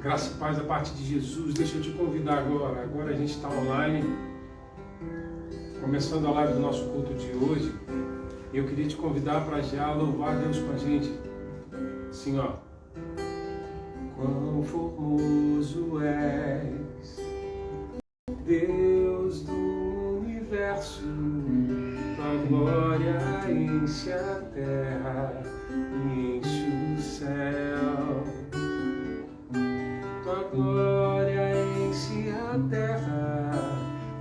Graça e paz da parte de Jesus. Deixa eu te convidar agora. Agora a gente está online, começando a live do nosso culto de hoje. E eu queria te convidar para já louvar Deus com a gente. Assim, ó. Quão formoso és, Deus do universo, tua glória enche a terra e enche o céu. Tua glória enche a terra,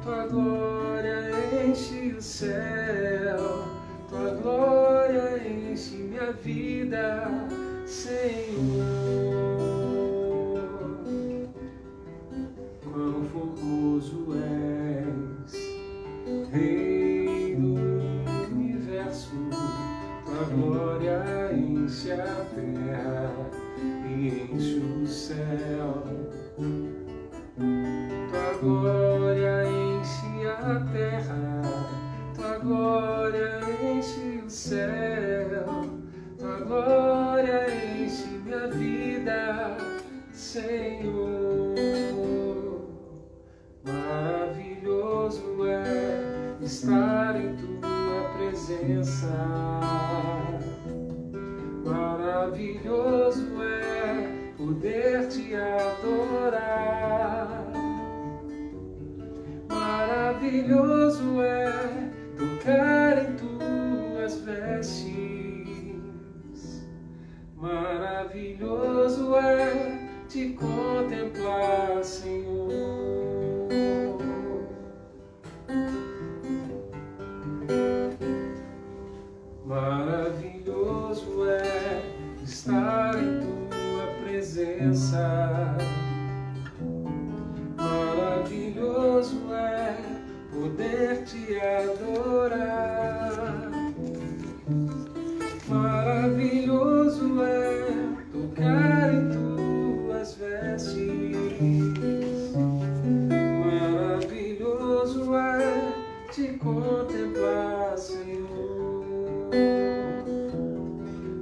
tua glória enche o céu, tua glória enche minha vida, Senhor. Quão formoso és, Rei do universo, tua glória enche a terra e enche o céu. Tua glória enche a terra, tua glória enche o céu, tua glória enche minha vida, Senhor. Maravilhoso é estar em tua presença. Maravilhoso é poder te adorar. Maravilhoso é tocar em tuas vestes. Maravilhoso é te contemplar, Senhor. Maravilhoso é estar em tua presença. Maravilhoso é poder te adorar. Maravilhoso é tocar em tuas vestes. Maravilhoso é te contemplar, Senhor.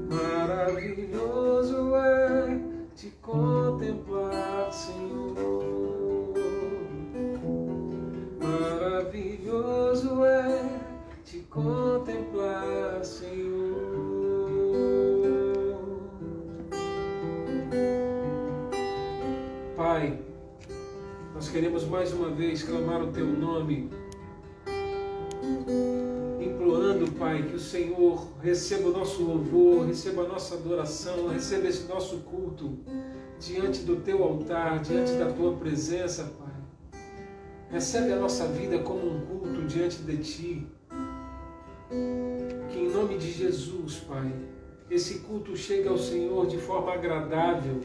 Maravilhoso é te contemplar, Senhor. Maravilhoso é te contemplar, Senhor. Pai, nós queremos mais uma vez clamar o Teu nome, implorando, Pai, que o Senhor receba o nosso louvor, receba a nossa adoração, receba esse nosso culto diante do Teu altar, diante da Tua presença, Pai. Recebe a nossa vida como um culto diante de Ti. Que em nome de Jesus, Pai, esse culto chegue ao Senhor de forma agradável.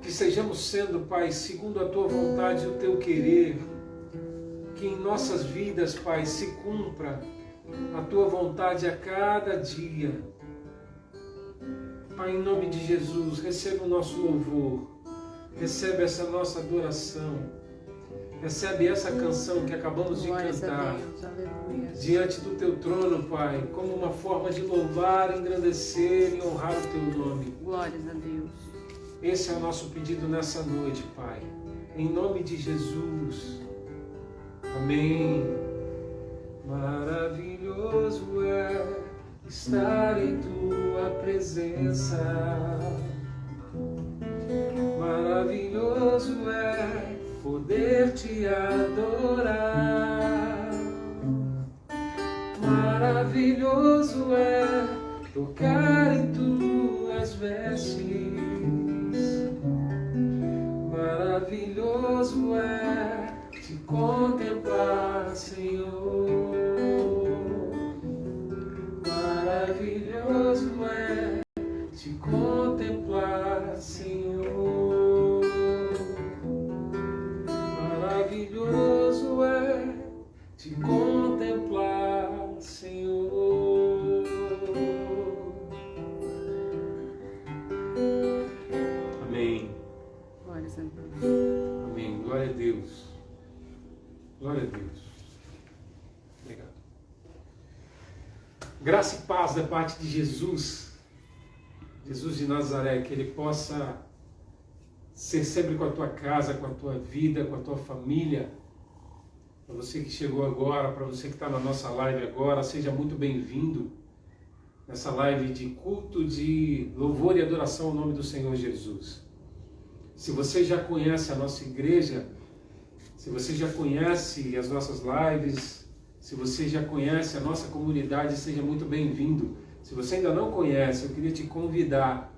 Que sejamos sendo, Pai, segundo a Tua vontade e o Teu querer. Que em nossas vidas, Pai, se cumpra a Tua vontade a cada dia. Pai, em nome de Jesus, receba o nosso louvor, recebe essa nossa adoração, recebe essa canção que acabamos de cantar diante do Teu trono, Pai, como uma forma de louvar, engrandecer e honrar o Teu nome. Glórias a Deus. Esse é o nosso pedido nessa noite, Pai, em nome de Jesus. Amém. Maravilhoso é estar em tua presença. Maravilhoso é poder te adorar. Maravilhoso é tocar em tuas vestes. Maravilhoso é te contemplar, Senhor. Maravilhoso é te contemplar, Senhor. Maravilhoso é te contemplar, Senhor. Amém. Glórias a Deus. Amém. Glória a Deus. Glória a Deus. Obrigado. Graça e paz da parte de Jesus. Jesus de Nazaré, que Ele possa ser sempre com a tua casa, com a tua vida, com a tua família. Para você que chegou agora, para você que está na nossa live agora, seja muito bem-vindo nessa live de culto, de louvor e adoração ao nome do Senhor Jesus. Se você já conhece a nossa igreja, se você já conhece as nossas lives, se você já conhece a nossa comunidade, seja muito bem-vindo. Se você ainda não conhece, eu queria te convidar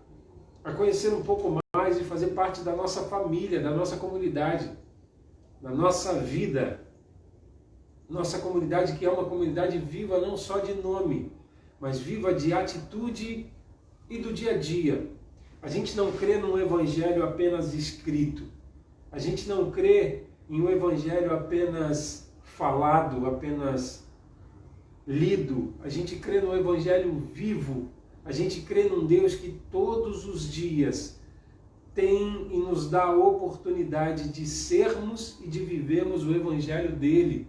a conhecer um pouco mais e fazer parte da nossa família, da nossa comunidade, da nossa vida. Nossa comunidade que é uma comunidade viva não só de nome, mas viva de atitude e do dia a dia. A gente não crê num evangelho apenas escrito. A gente não crê em um evangelho apenas falado, apenas lido. A gente crê no evangelho vivo. A gente crê num Deus que todos os dias tem e nos dá a oportunidade de sermos e de vivermos o evangelho dele,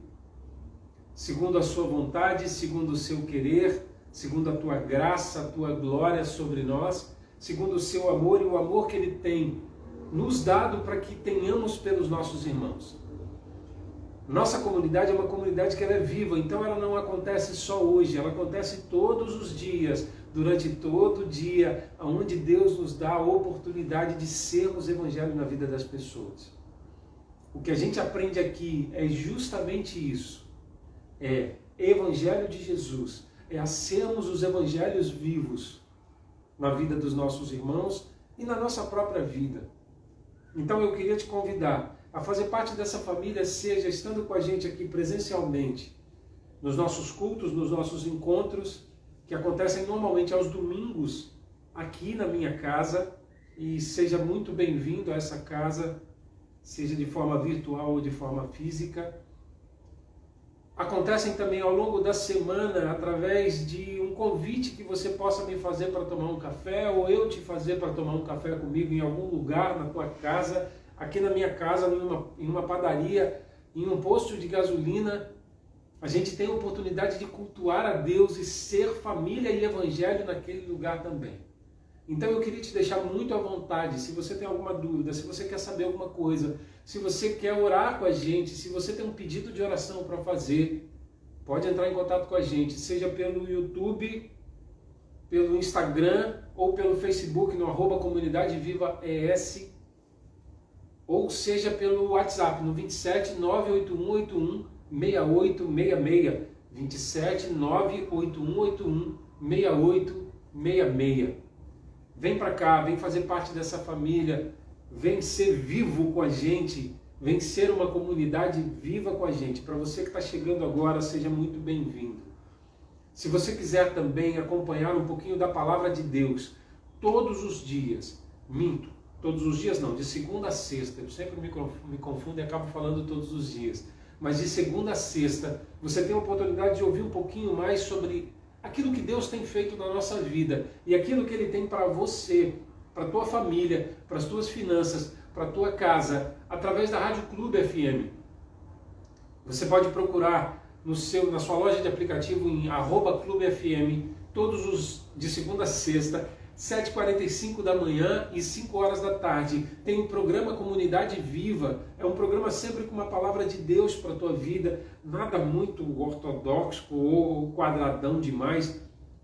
segundo a sua vontade, segundo o seu querer, segundo a tua graça, a tua glória sobre nós, segundo o seu amor e o amor que ele tem nos dado para que tenhamos pelos nossos irmãos. Nossa comunidade é uma comunidade que ela é viva, então ela não acontece só hoje, ela acontece todos os dias, durante todo o dia, onde Deus nos dá a oportunidade de sermos evangelho na vida das pessoas. O que a gente aprende aqui é justamente isso, é evangelho de Jesus, é a sermos os evangelhos vivos na vida dos nossos irmãos e na nossa própria vida. Então eu queria te convidar a fazer parte dessa família, seja estando com a gente aqui presencialmente, nos nossos cultos, nos nossos encontros, que acontecem normalmente aos domingos, aqui na minha casa, e seja muito bem-vindo a essa casa, seja de forma virtual ou de forma física. Acontecem também ao longo da semana, através de um convite que você possa me fazer para tomar um café, ou eu te fazer para tomar um café comigo em algum lugar na tua casa, aqui na minha casa, em uma padaria, em um posto de gasolina. A gente tem a oportunidade de cultuar a Deus e ser família e evangelho naquele lugar também. Então eu queria te deixar muito à vontade, se você tem alguma dúvida, se você quer saber alguma coisa, se você quer orar com a gente, se você tem um pedido de oração para fazer, pode entrar em contato com a gente, seja pelo YouTube, pelo Instagram ou pelo Facebook no @comunidadevivaes, ou seja pelo WhatsApp no 27 98181 6866, 27 98181 6866. Vem para cá, vem fazer parte dessa família, vem ser vivo com a gente, vem ser uma comunidade viva com a gente. Para você que está chegando agora, seja muito bem-vindo. Se você quiser também acompanhar um pouquinho da palavra de Deus, todos os dias, todos os dias não, de segunda a sexta, eu sempre me confundo e acabo falando todos os dias, mas de segunda a sexta, você tem a oportunidade de ouvir um pouquinho mais sobre aquilo que Deus tem feito na nossa vida e aquilo que Ele tem para você, para a tua família, para as tuas finanças, para a tua casa, através da Rádio Clube FM. Você pode procurar na sua loja de aplicativo em @clubefm, todos os de segunda a sexta, 7h45 da manhã e 5 horas da tarde. Tem o programa Comunidade Viva. É um programa sempre com uma palavra de Deus para a tua vida. Nada muito ortodoxo ou quadradão demais.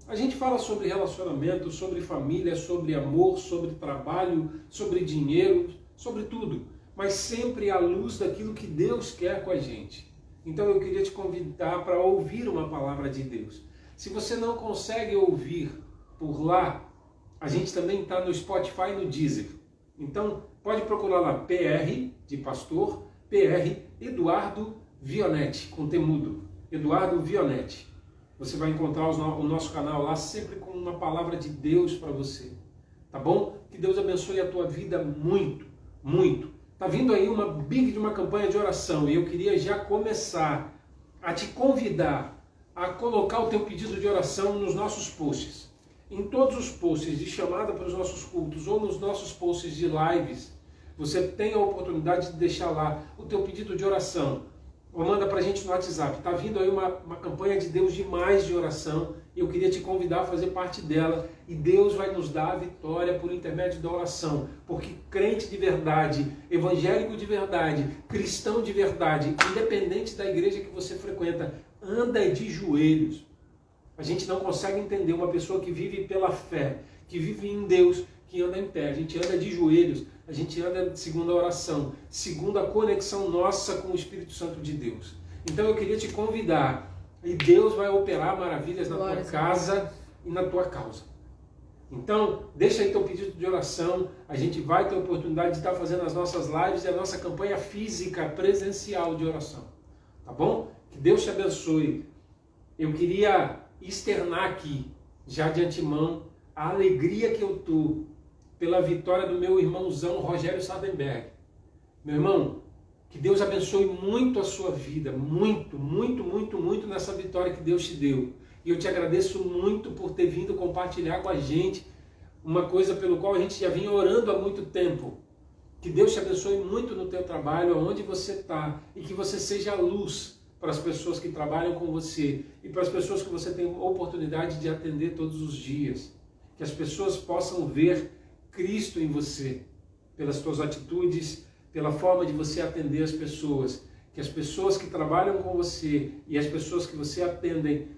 A gente fala sobre relacionamento, sobre família, sobre amor, sobre trabalho, sobre dinheiro, sobre tudo. Mas sempre à luz daquilo que Deus quer com a gente. Então eu queria te convidar para ouvir uma palavra de Deus. Se você não consegue ouvir por lá, a gente também está no Spotify e no Deezer. Então, pode procurar lá, PR, de pastor, PR, Eduardo Vionetti, com temudo. Eduardo Vionetti. Você vai encontrar o nosso canal lá, sempre com uma palavra de Deus para você. Tá bom? Que Deus abençoe a tua vida muito, muito. Tá vindo aí uma campanha de oração, e eu queria já começar a te convidar a colocar o teu pedido de oração nos nossos posts. Em todos os posts de chamada para os nossos cultos ou nos nossos posts de lives, você tem a oportunidade de deixar lá o teu pedido de oração. ou manda para a gente no WhatsApp. Está vindo aí uma campanha de Deus demais de oração, e eu queria te convidar a fazer parte dela, e Deus vai nos dar a vitória por intermédio da oração, porque crente de verdade, evangélico de verdade, cristão de verdade, independente da igreja que você frequenta, anda de joelhos. A gente não consegue entender uma pessoa que vive pela fé, que vive em Deus, que anda em pé. A gente anda de joelhos, a gente anda segundo a oração, segundo a conexão nossa com o Espírito Santo de Deus. Então eu queria te convidar, e Deus vai operar maravilhas na tua casa e na tua causa. Então, deixa aí teu pedido de oração, a gente vai ter a oportunidade de estar fazendo as nossas lives e a nossa campanha física, presencial de oração. Tá bom? Que Deus te abençoe. Eu queria externar aqui, já de antemão, a alegria que eu estou pela vitória do meu irmãozão Rogério Sardenberg. Meu irmão, que Deus abençoe muito a sua vida, muito, muito, muito, muito nessa vitória que Deus te deu. E eu te agradeço muito por ter vindo compartilhar com a gente uma coisa pelo qual a gente já vinha orando há muito tempo. Que Deus te abençoe muito no teu trabalho, onde você está, e que você seja luz para as pessoas que trabalham com você e para as pessoas que você tem oportunidade de atender todos os dias. Que as pessoas possam ver Cristo em você, pelas suas atitudes, pela forma de você atender as pessoas. Que as pessoas que trabalham com você e as pessoas que você atendem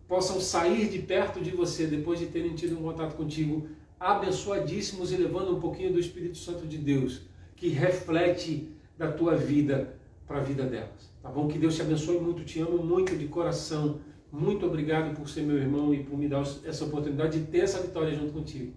possam sair de perto de você depois de terem tido um contato contigo, abençoadíssimos e levando um pouquinho do Espírito Santo de Deus, que reflete da tua vida para a vida delas. Tá bom? Que Deus te abençoe muito, te amo muito de coração. Muito obrigado por ser meu irmão e por me dar essa oportunidade de ter essa vitória junto contigo.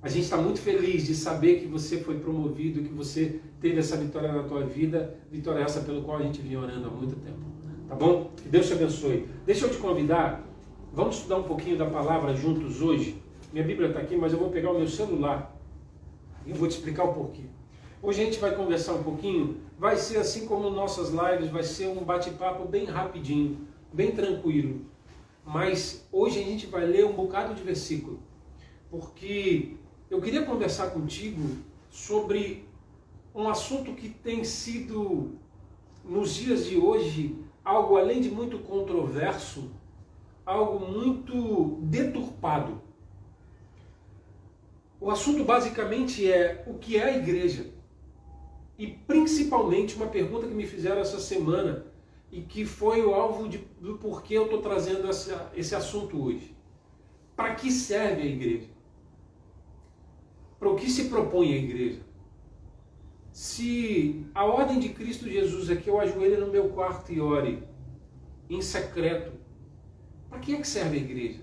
A gente está muito feliz de saber que você foi promovido, que você teve essa vitória na tua vida, vitória essa pelo qual a gente vinha orando há muito tempo. Tá bom? Que Deus te abençoe. Deixa eu te convidar, vamos estudar um pouquinho da palavra juntos hoje. Minha Bíblia está aqui, mas eu vou pegar o meu celular e eu vou te explicar o porquê. Hoje a gente vai conversar um pouquinho, vai ser assim como nossas lives, vai ser um bate-papo bem rapidinho, bem tranquilo. Mas hoje a gente vai ler um bocado de versículo, porque eu queria conversar contigo sobre um assunto que tem sido, nos dias de hoje, algo além de muito controverso, algo muito deturpado. O assunto basicamente é o que é a igreja. E principalmente uma pergunta que me fizeram essa semana e que foi o alvo do porquê eu estou trazendo esse assunto hoje. Para que serve a igreja? Para o que se propõe a igreja? Se a ordem de Cristo Jesus é que eu ajoelhe no meu quarto e ore em secreto, para que é que serve a igreja?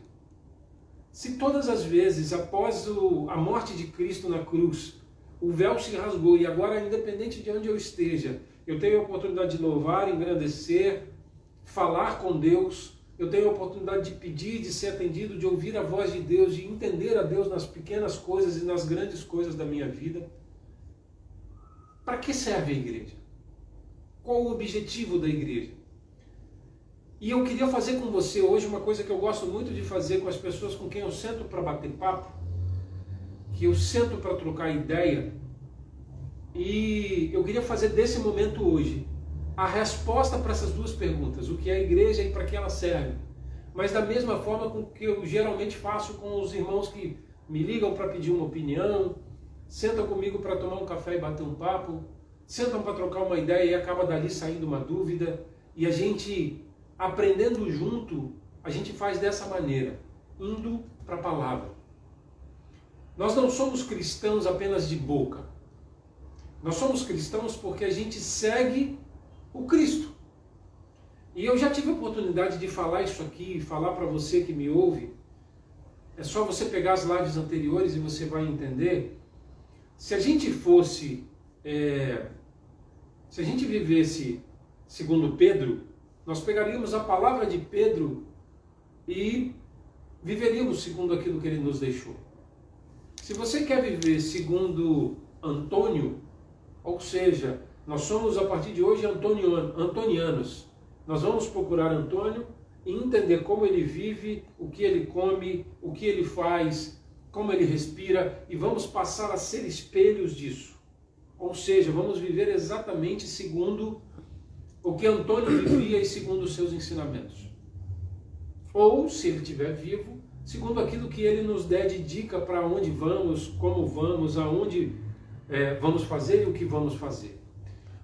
Se todas as vezes, após a morte de Cristo na cruz, o véu se rasgou e agora, independente de onde eu esteja, eu tenho a oportunidade de louvar, engrandecer, falar com Deus, eu tenho a oportunidade de pedir, de ser atendido, de ouvir a voz de Deus, de entender a Deus nas pequenas coisas e nas grandes coisas da minha vida. Para que serve a igreja? Qual o objetivo da igreja? E eu queria fazer com você hoje uma coisa que eu gosto muito de fazer com as pessoas com quem eu sento para bater papo, que eu sento para trocar ideia, e eu queria fazer desse momento hoje a resposta para essas duas perguntas, o que é a igreja e para que ela serve, mas da mesma forma com que eu geralmente faço com os irmãos que me ligam para pedir uma opinião, sentam comigo para tomar um café e bater um papo, sentam para trocar uma ideia e acaba dali saindo uma dúvida, e a gente, aprendendo junto, a gente faz dessa maneira, indo para a palavra. Nós não somos cristãos apenas de boca. Nós somos cristãos porque a gente segue o Cristo. E eu já tive a oportunidade de falar isso aqui, falar para você que me ouve. É só você pegar as lives anteriores e você vai entender. Se a gente fosse, se a gente vivesse segundo Pedro, nós pegaríamos a palavra de Pedro e viveríamos segundo aquilo que ele nos deixou. Se você quer viver segundo Antônio, ou seja, nós somos a partir de hoje antonianos. Nós vamos procurar Antônio e entender como ele vive, o que ele come, o que ele faz, como ele respira, e vamos passar a ser espelhos disso. Ou seja, vamos viver exatamente segundo o que Antônio vivia e segundo os seus ensinamentos. Ou, se ele estiver vivo, segundo aquilo que ele nos der de dica para onde vamos, como vamos, aonde vamos fazer e o que vamos fazer.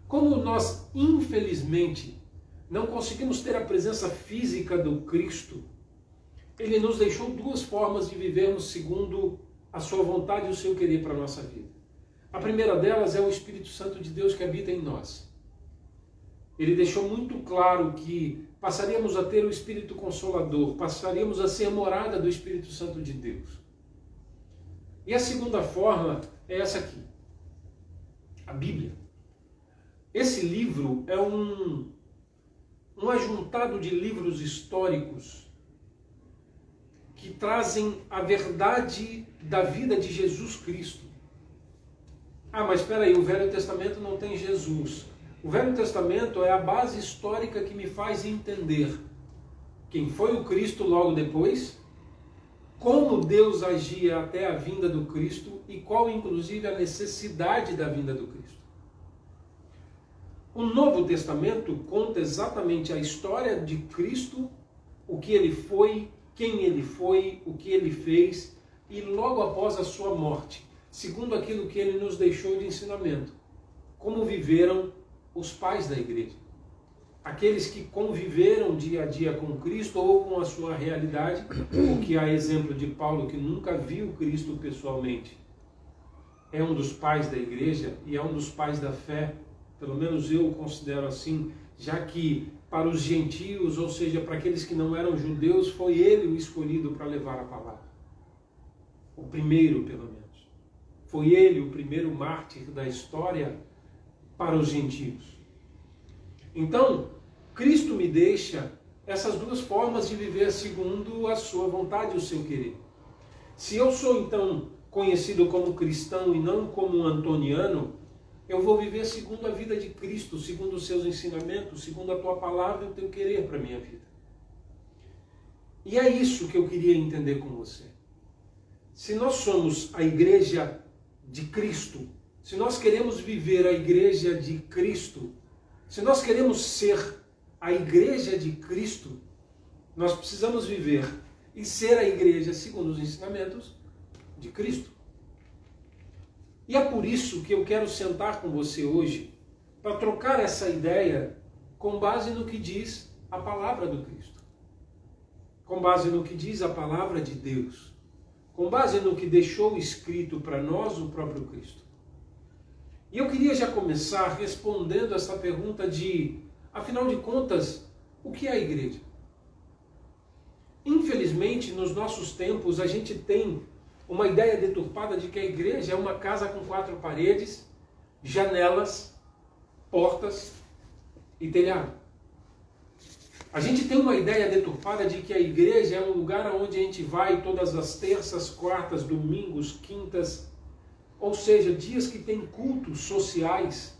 Como nós, infelizmente, não conseguimos ter a presença física do Cristo, ele nos deixou duas formas de vivermos segundo a sua vontade e o seu querer para a nossa vida. A primeira delas é o Espírito Santo de Deus que habita em nós. Ele deixou muito claro que passaríamos a ter o Espírito Consolador, passaríamos a ser morada do Espírito Santo de Deus. E a segunda forma é essa aqui, a Bíblia. Esse livro é um ajuntado de livros históricos que trazem a verdade da vida de Jesus Cristo. Ah, mas espera aí, o Velho Testamento não tem Jesus. O Velho Testamento é a base histórica que me faz entender quem foi o Cristo logo depois, como Deus agia até a vinda do Cristo e qual, inclusive, a necessidade da vinda do Cristo. O Novo Testamento conta exatamente a história de Cristo, o que ele foi, quem ele foi, o que ele fez, e logo após a sua morte, segundo aquilo que ele nos deixou de ensinamento, como viveram os pais da igreja. Aqueles que conviveram dia a dia com Cristo ou com a sua realidade, o que há exemplo de Paulo, que nunca viu Cristo pessoalmente, é um dos pais da igreja e é um dos pais da fé, pelo menos eu o considero assim, já que para os gentios, ou seja, para aqueles que não eram judeus, foi ele o escolhido para levar a palavra. O primeiro, pelo menos. Foi ele o primeiro mártir da história para os gentios. Então, Cristo me deixa essas duas formas de viver segundo a sua vontade e o seu querer. Se eu sou, então, conhecido como cristão e não como um antoniano, eu vou viver segundo a vida de Cristo, segundo os seus ensinamentos, segundo a tua palavra e o teu querer para a minha vida. E é isso que eu queria entender com você. Se nós somos a igreja de Cristo, se nós queremos viver a igreja de Cristo, se nós queremos ser a igreja de Cristo, nós precisamos viver e ser a igreja segundo os ensinamentos de Cristo. E é por isso que eu quero sentar com você hoje para trocar essa ideia com base no que diz a palavra do Cristo, com base no que diz a palavra de Deus, com base no que deixou escrito para nós o próprio Cristo. E eu queria já começar respondendo essa pergunta de, afinal de contas, o que é a igreja? Infelizmente, nos nossos tempos, a gente tem uma ideia deturpada de que a igreja é uma casa com 4 paredes, janelas, portas e telhado. A gente tem uma ideia deturpada de que a igreja é um lugar onde a gente vai todas as terças, quartas, domingos, quintas, ou seja, dias que tem cultos sociais,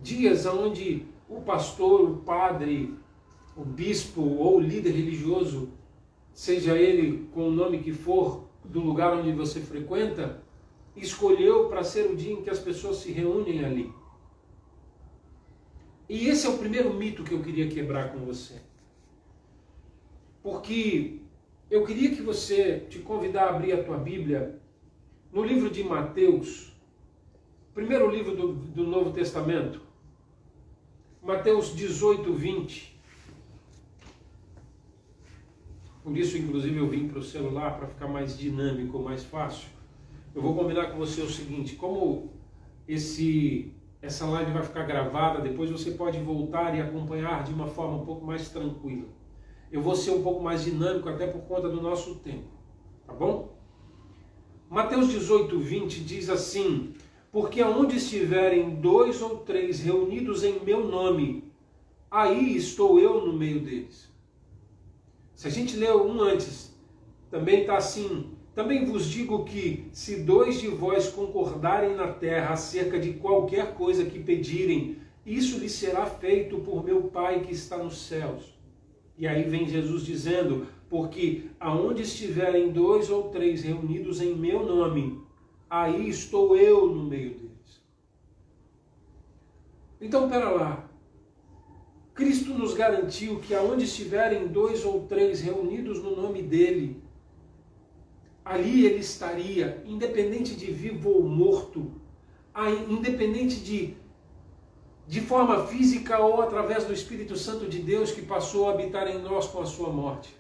dias onde o pastor, o padre, o bispo ou o líder religioso, seja ele com o nome que for, do lugar onde você frequenta, escolheu para ser o dia em que as pessoas se reúnem ali. E esse é o primeiro mito que eu queria quebrar com você. Porque eu queria que você, te convidar a abrir a tua Bíblia no livro de Mateus, primeiro livro do Novo Testamento, Mateus 18, 20. Por isso, inclusive, eu vim para o celular para ficar mais dinâmico, mais fácil. Eu vou combinar com você o seguinte, como essa live vai ficar gravada, depois você pode voltar e acompanhar de uma forma um pouco mais tranquila. Eu vou ser um pouco mais dinâmico até por conta do nosso tempo, tá bom? Mateus 18, 20 diz assim: porque aonde estiverem 2 ou 3 reunidos em meu nome, aí estou eu no meio deles. Se a gente ler um antes, também está assim: também vos digo que, se 2 de vós concordarem na terra acerca de qualquer coisa que pedirem, isso lhes será feito por meu Pai que está nos céus. E aí vem Jesus dizendo, porque aonde estiverem 2 ou 3 reunidos em meu nome, aí estou eu no meio deles. Então, pera lá. Cristo nos garantiu que aonde estiverem 2 ou 3 reunidos no nome dele, ali ele estaria, independente de vivo ou morto, independente de forma física ou através do Espírito Santo de Deus que passou a habitar em nós com a sua morte.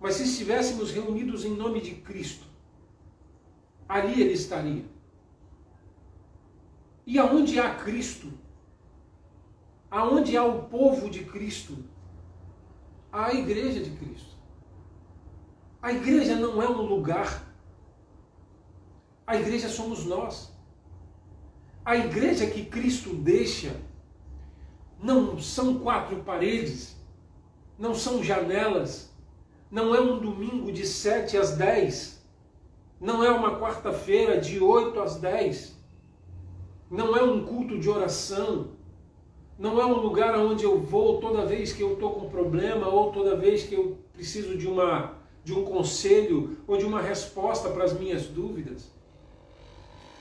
Mas se estivéssemos reunidos em nome de Cristo, ali ele estaria. E aonde há Cristo, aonde há o povo de Cristo, há a igreja de Cristo. A igreja não é um lugar. A igreja somos nós. A igreja que Cristo deixa não são 4 paredes, não são janelas, não é um domingo de 7 às 10, não é uma quarta-feira de 8 às 10, não é um culto de oração, não é um lugar onde eu vou toda vez que eu estou com problema ou toda vez que eu preciso de um conselho ou de uma resposta para as minhas dúvidas.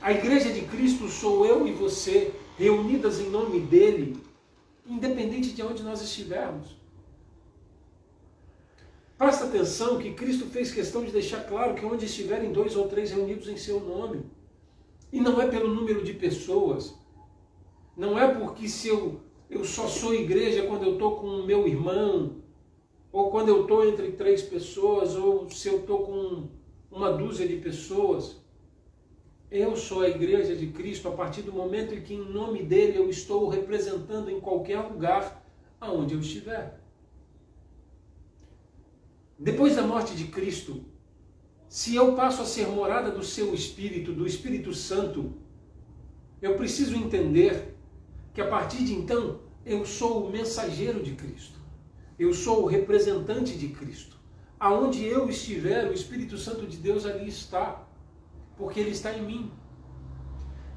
A igreja de Cristo sou eu e você, reunidas em nome dele, independente de onde nós estivermos. Presta atenção que Cristo fez questão de deixar claro que onde estiverem 2 ou 3 reunidos em seu nome, e não é pelo número de pessoas, não é porque se eu só sou igreja quando eu estou com o meu irmão, ou quando eu estou entre 3 pessoas, ou se eu estou com uma dúzia de pessoas. Eu sou a igreja de Cristo a partir do momento em que em nome dele eu estou representando em qualquer lugar aonde eu estiver. Depois da morte de Cristo, se eu passo a ser morada do seu Espírito, do Espírito Santo, eu preciso entender que a partir de então eu sou o mensageiro de Cristo. Eu sou o representante de Cristo. Aonde eu estiver, o Espírito Santo de Deus ali está, porque ele está em mim.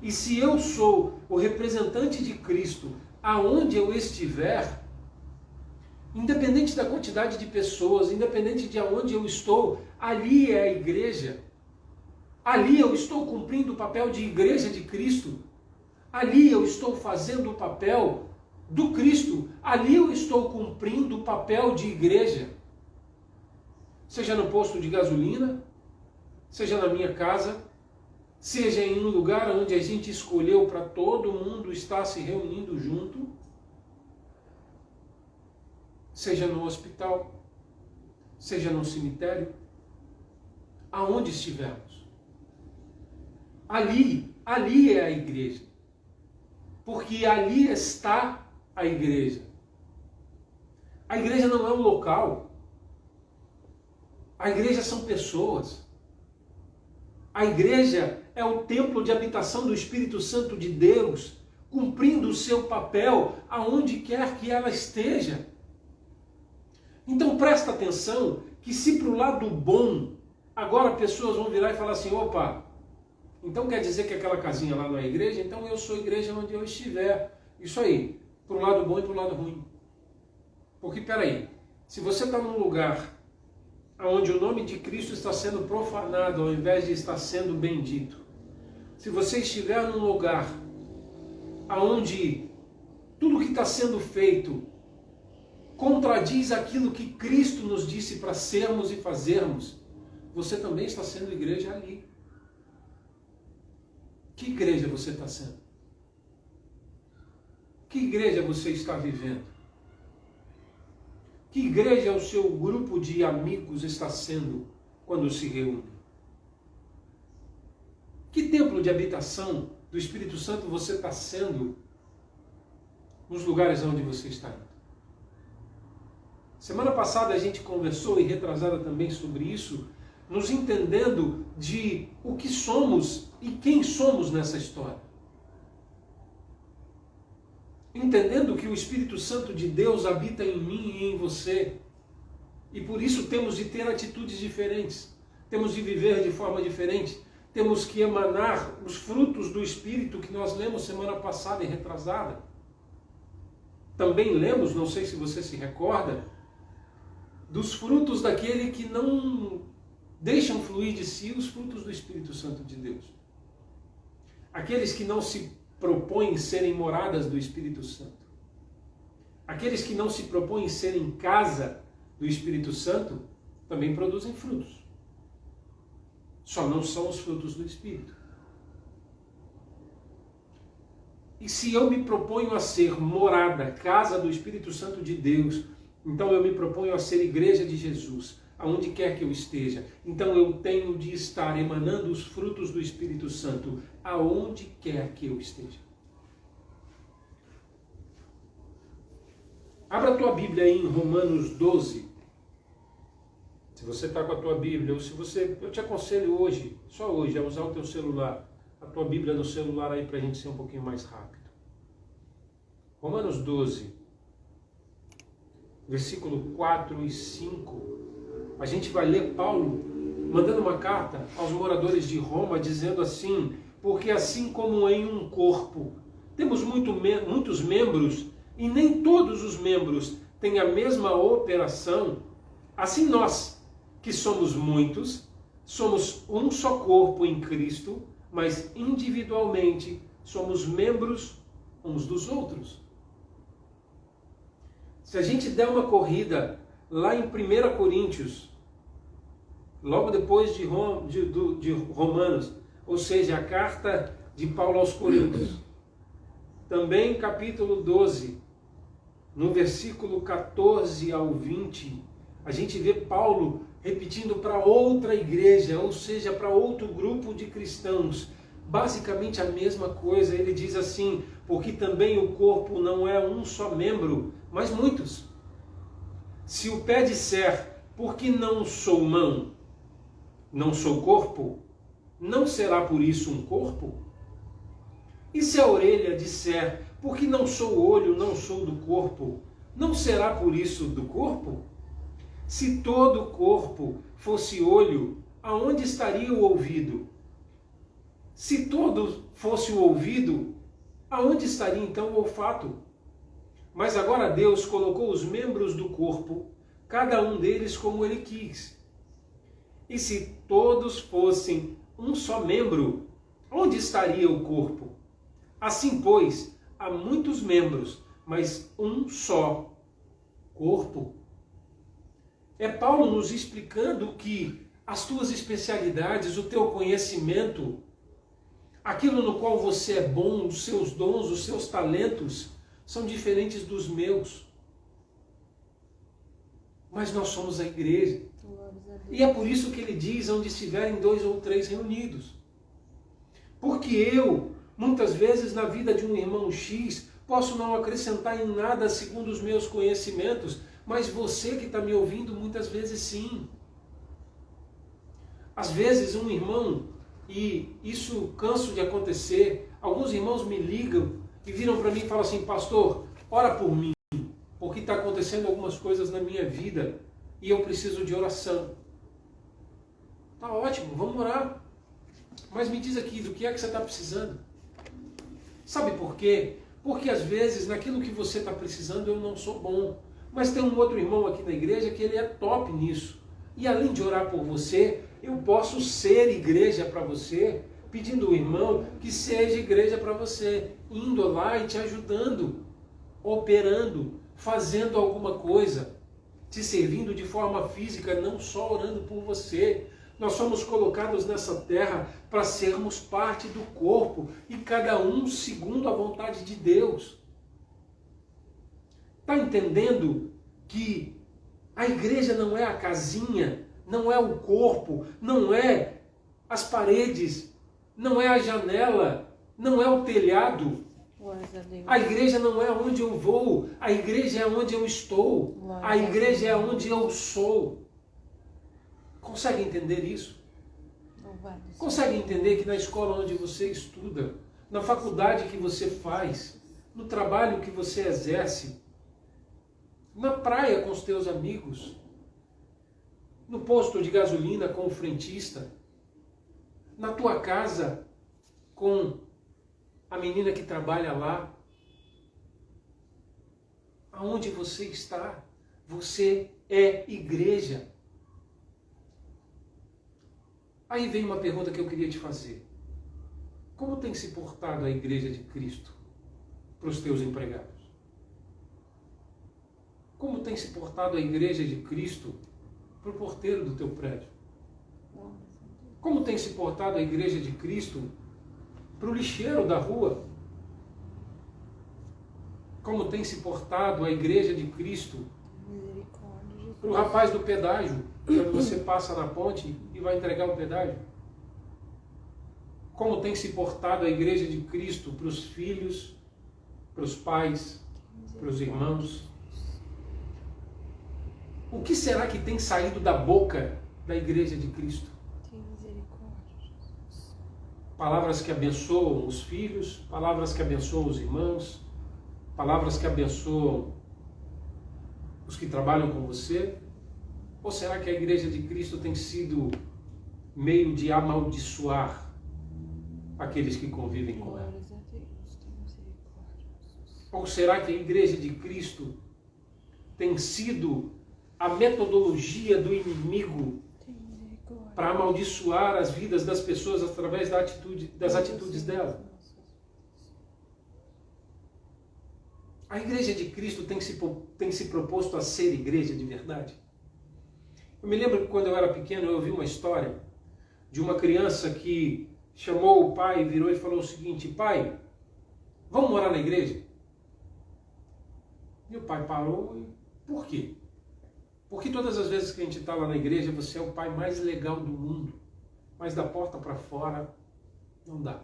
E se eu sou o representante de Cristo, aonde eu estiver, independente da quantidade de pessoas, independente de aonde eu estou, ali é a igreja. Ali eu estou cumprindo o papel de igreja de Cristo. Ali eu estou fazendo o papel do Cristo. Ali eu estou cumprindo o papel de igreja. Seja no posto de gasolina, seja na minha casa, seja em um lugar onde a gente escolheu para todo mundo estar se reunindo junto, seja no hospital, seja no cemitério, aonde estivermos. Ali é a igreja. Porque ali está a igreja. A igreja não é um local. A igreja são pessoas. A igreja é o templo de habitação do Espírito Santo de Deus, cumprindo o seu papel aonde quer que ela esteja. Então presta atenção que se para o lado bom, agora pessoas vão virar e falar assim, opa, então quer dizer que aquela casinha lá não é igreja? Então eu sou igreja onde eu estiver. Isso aí, para o lado bom e para o lado ruim. Porque, peraí, se você está num lugar onde o nome de Cristo está sendo profanado ao invés de estar sendo bendito, se você estiver num lugar onde tudo que está sendo feito contradiz aquilo que Cristo nos disse para sermos e fazermos, você também está sendo igreja ali. Que igreja você está sendo? Que igreja você está vivendo? Que igreja o seu grupo de amigos está sendo quando se reúne? Que templo de habitação do Espírito Santo você está sendo nos lugares onde você está indo? Semana passada a gente conversou e retrasada também sobre isso, nos entendendo de o que somos e quem somos nessa história. Entendendo que o Espírito Santo de Deus habita em mim e em você. E por isso temos de ter atitudes diferentes. Temos de viver de forma diferente. Temos que emanar os frutos do Espírito que nós lemos semana passada e retrasada. Também lemos, não sei se você se recorda, dos frutos daquele que não deixam fluir de si os frutos do Espírito Santo de Deus. Aqueles que não se propõem serem moradas do Espírito Santo. Aqueles que não se propõem serem casa do Espírito Santo também produzem frutos. Só não são os frutos do Espírito. E se eu me proponho a ser morada, casa do Espírito Santo de Deus, então eu me proponho a ser igreja de Jesus, aonde quer que eu esteja. Então eu tenho de estar emanando os frutos do Espírito Santo, aonde quer que eu esteja. Abra a tua Bíblia aí em Romanos 12. Se você está com a tua Bíblia, ou se você, eu te aconselho hoje, só hoje, a usar o teu celular, a tua Bíblia no celular aí para a gente ser um pouquinho mais rápido. Romanos 12, versículo 4 e 5. A gente vai ler Paulo mandando uma carta aos moradores de Roma, dizendo assim: porque assim como em um corpo temos muitos membros, e nem todos os membros têm a mesma operação, assim nós, que somos muitos, somos um só corpo em Cristo, mas individualmente somos membros uns dos outros. Se a gente der uma corrida lá em 1 Coríntios, logo depois de Romanos, ou seja, a carta de Paulo aos Coríntios, também capítulo 12, no versículo 14 ao 20, a gente vê Paulo repetindo para outra igreja, ou seja, para outro grupo de cristãos, basicamente a mesma coisa. Ele diz assim: porque também o corpo não é um só membro, mas muitos. Se o pé disser, porque não sou mão, não sou corpo, não será por isso um corpo? E se a orelha disser, porque não sou olho, não sou do corpo, não será por isso do corpo? Se todo o corpo fosse olho, aonde estaria o ouvido? Se todo fosse o ouvido, aonde estaria então o olfato? Mas agora Deus colocou os membros do corpo, cada um deles como Ele quis. E se todos fossem um só membro, onde estaria o corpo? Assim, pois, há muitos membros, mas um só corpo. É Paulo nos explicando que as tuas especialidades, o teu conhecimento, aquilo no qual você é bom, os seus dons, os seus talentos, são diferentes dos meus. Mas nós somos a igreja. E é por isso que ele diz: onde estiverem 2 ou 3 reunidos. Porque eu, muitas vezes na vida de um irmão X, posso não acrescentar em nada segundo os meus conhecimentos, mas você que está me ouvindo, muitas vezes sim. Às vezes um irmão, e isso canso de acontecer, alguns irmãos me ligam e viram para mim e falam assim: pastor, ora por mim, porque está acontecendo algumas coisas na minha vida e eu preciso de oração. Tá ótimo, vamos orar. Mas me diz aqui, do que é que você está precisando? Sabe por quê? Porque às vezes naquilo que você está precisando eu não sou bom. Mas tem um outro irmão aqui na igreja que ele é top nisso. E além de orar por você, eu posso ser igreja para você, pedindo ao irmão que seja igreja para você, indo lá e te ajudando, operando, fazendo alguma coisa, te servindo de forma física, não só orando por você. Nós somos colocados nessa terra para sermos parte do corpo, e cada um segundo a vontade de Deus. Está entendendo que a igreja não é a casinha, não é o corpo, não é as paredes, não é a janela, não é o telhado. A igreja não é onde eu vou, a igreja é onde eu estou, a igreja é onde eu sou. Consegue entender isso? Consegue entender que na escola onde você estuda, na faculdade que você faz, no trabalho que você exerce, na praia com os teus amigos, no posto de gasolina com o frentista, na tua casa com a menina que trabalha lá, aonde você está, você é igreja. Aí vem uma pergunta que eu queria te fazer. Como tem se portado a igreja de Cristo para os teus empregados? Como tem se portado a igreja de Cristo para o porteiro do teu prédio? Como tem se portado a igreja de Cristo para o lixeiro da rua? Como tem se portado a igreja de Cristo para o rapaz do pedágio, quando você passa na ponte e vai entregar o pedágio? Como tem se portado a igreja de Cristo para os filhos, para os pais, para os irmãos? O que será que tem saído da boca da igreja de Cristo? Palavras que abençoam os filhos, palavras que abençoam os irmãos, palavras que abençoam os que trabalham com você? Ou será que a igreja de Cristo tem sido meio de amaldiçoar aqueles que convivem com ela? Ou será que a igreja de Cristo tem sido a metodologia do inimigo para amaldiçoar as vidas das pessoas através das atitudes dela? A igreja de Cristo tem se proposto a ser igreja de verdade? Eu me lembro que quando eu era pequeno eu ouvi uma história de uma criança que chamou o pai, virou e falou o seguinte: pai, vamos morar na igreja? E o pai parou e... Por quê? Porque todas as vezes que a gente está lá na igreja, você é o pai mais legal do mundo, mas da porta para fora não dá.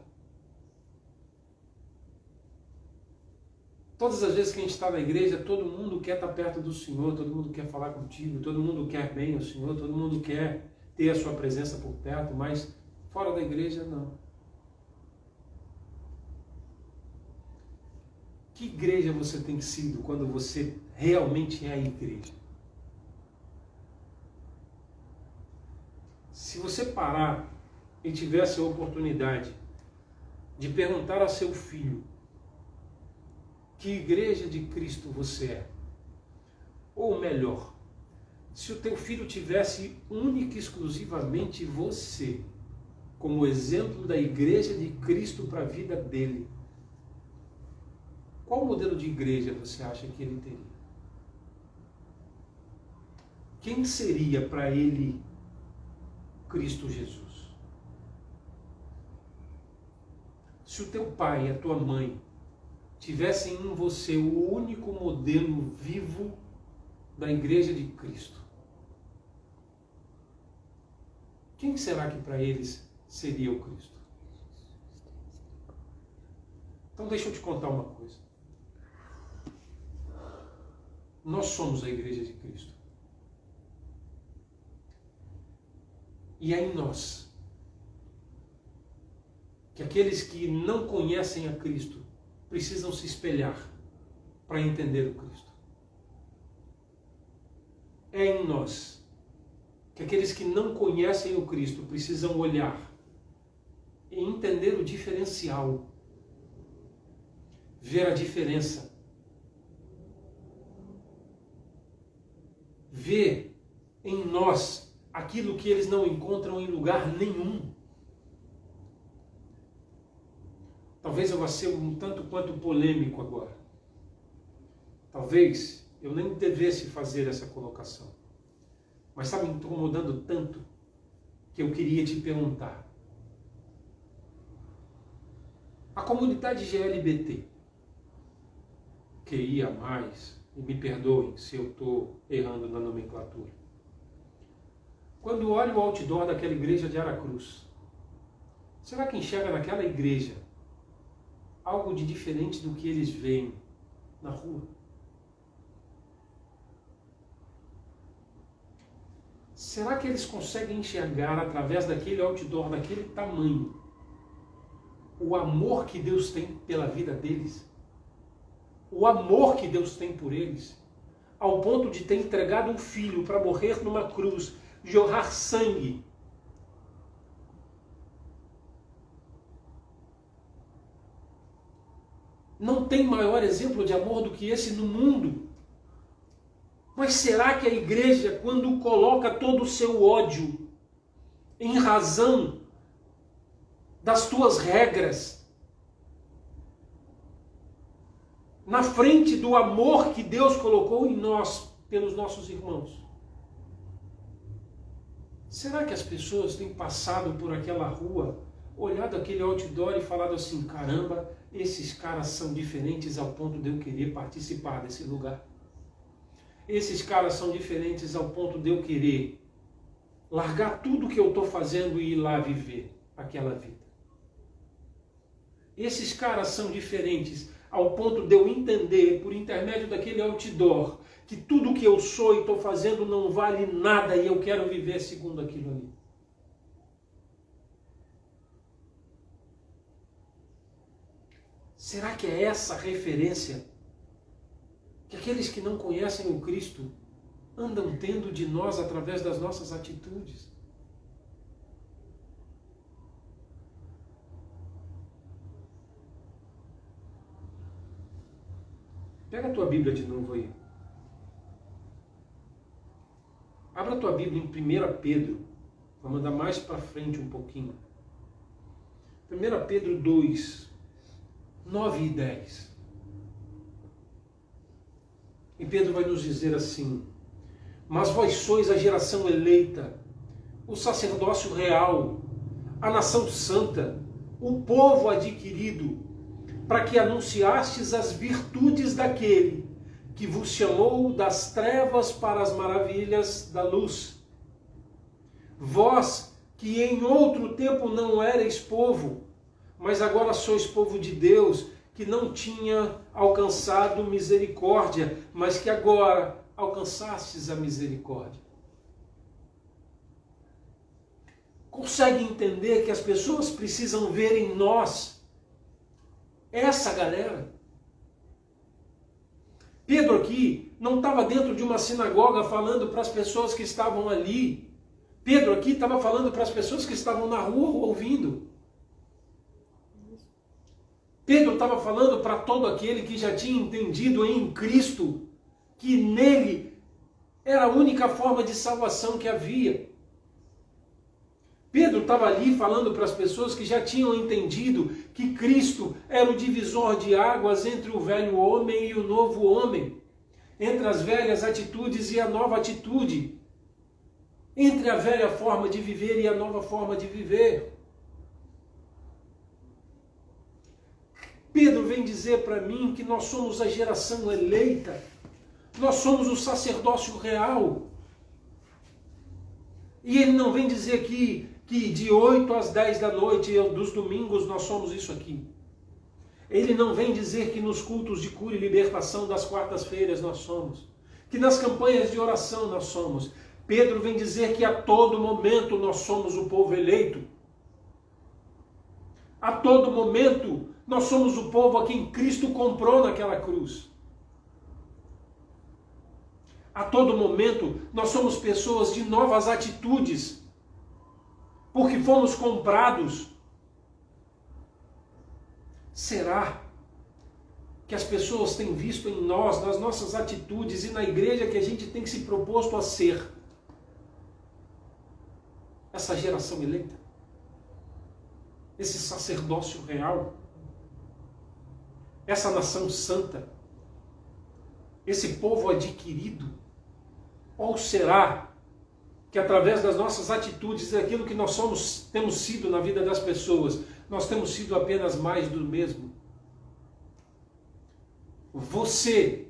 Todas as vezes que a gente está na igreja, todo mundo quer estar perto do Senhor, todo mundo quer falar contigo, todo mundo quer bem ao Senhor, todo mundo quer ter a sua presença por perto, mas fora da igreja, não. Que igreja você tem sido quando você realmente é a igreja? Se você parar e tivesse a oportunidade de perguntar a seu filho que igreja de Cristo você é, ou melhor, se o teu filho tivesse única e exclusivamente você como exemplo da igreja de Cristo para a vida dele, qual modelo de igreja você acha que ele teria? Quem seria para ele Cristo Jesus? Se o teu pai e a tua mãe tivessem em você o único modelo vivo da igreja de Cristo, quem será que para eles seria o Cristo? Então deixa eu te contar uma coisa. Nós somos a igreja de Cristo. E é em nós que aqueles que não conhecem a Cristo precisam se espelhar para entender o Cristo. É em nós que aqueles que não conhecem o Cristo precisam olhar e entender o diferencial, ver a diferença, ver em nós aquilo que eles não encontram em lugar nenhum. Talvez eu vá ser um tanto quanto polêmico agora. Talvez eu nem devesse fazer essa colocação. Mas está me incomodando tanto que eu queria te perguntar. A comunidade GLBT, QIA+, e me perdoem se eu estou errando na nomenclatura. Quando olho o outdoor daquela igreja de Aracruz, será que enxerga naquela igreja algo de diferente do que eles veem na rua? Será que eles conseguem enxergar através daquele outdoor, daquele tamanho, o amor que Deus tem pela vida deles? O amor que Deus tem por eles, ao ponto de ter entregado um filho para morrer numa cruz, jorrar sangue. Não tem maior exemplo de amor do que esse no mundo. Mas será que a igreja, quando coloca todo o seu ódio em razão das tuas regras, na frente do amor que Deus colocou em nós pelos nossos irmãos? Será que as pessoas têm passado por aquela rua, olhado aquele outdoor e falado assim, caramba, esses caras são diferentes ao ponto de eu querer participar desse lugar? Esses caras são diferentes ao ponto de eu querer largar tudo que eu estou fazendo e ir lá viver aquela vida. Esses caras são diferentes ao ponto de eu entender, por intermédio daquele outdoor, que tudo que eu sou e estou fazendo não vale nada e eu quero viver segundo aquilo ali. Será que é essa referência que aqueles que não conhecem o Cristo andam tendo de nós através das nossas atitudes? Pega a tua Bíblia de novo aí. Abra a tua Bíblia em 1 Pedro. Vamos andar mais para frente um pouquinho. 1 Pedro 2, 9 e 10. E Pedro vai nos dizer assim: mas vós sois a geração eleita, o sacerdócio real, a nação santa, o povo adquirido, para que anunciastes as virtudes daquele que vos chamou das trevas para as maravilhas da luz. Vós que em outro tempo não erais povo, mas agora sois povo de Deus, que não tinha alcançado misericórdia, mas que agora alcançastes a misericórdia. Consegue entender que as pessoas precisam ver em nós essa galera? Pedro aqui não estava dentro de uma sinagoga falando para as pessoas que estavam ali. Pedro aqui estava falando para as pessoas que estavam na rua ouvindo. Pedro estava falando para todo aquele que já tinha entendido em Cristo que nele era a única forma de salvação que havia. Pedro estava ali falando para as pessoas que já tinham entendido que Cristo era o divisor de águas entre o velho homem e o novo homem, entre as velhas atitudes e a nova atitude, entre a velha forma de viver e a nova forma de viver. Pedro vem dizer para mim que nós somos a geração eleita, nós somos o sacerdócio real. E ele não vem dizer que de 8 às 10 da noite, dos domingos, nós somos isso aqui. Ele não vem dizer que nos cultos de cura e libertação das quartas-feiras nós somos, que nas campanhas de oração nós somos. Pedro vem dizer que a todo momento nós somos o povo eleito. A todo momento nós somos o povo a quem Cristo comprou naquela cruz. A todo momento nós somos pessoas de novas atitudes, porque fomos comprados. Será que as pessoas têm visto em nós, nas nossas atitudes e na igreja que a gente tem se proposto a ser, essa geração eleita? Esse sacerdócio real? Essa nação santa? Esse povo adquirido? Ou será que através das nossas atitudes, daquilo que nós temos sido na vida das pessoas, nós temos sido apenas mais do mesmo? Você,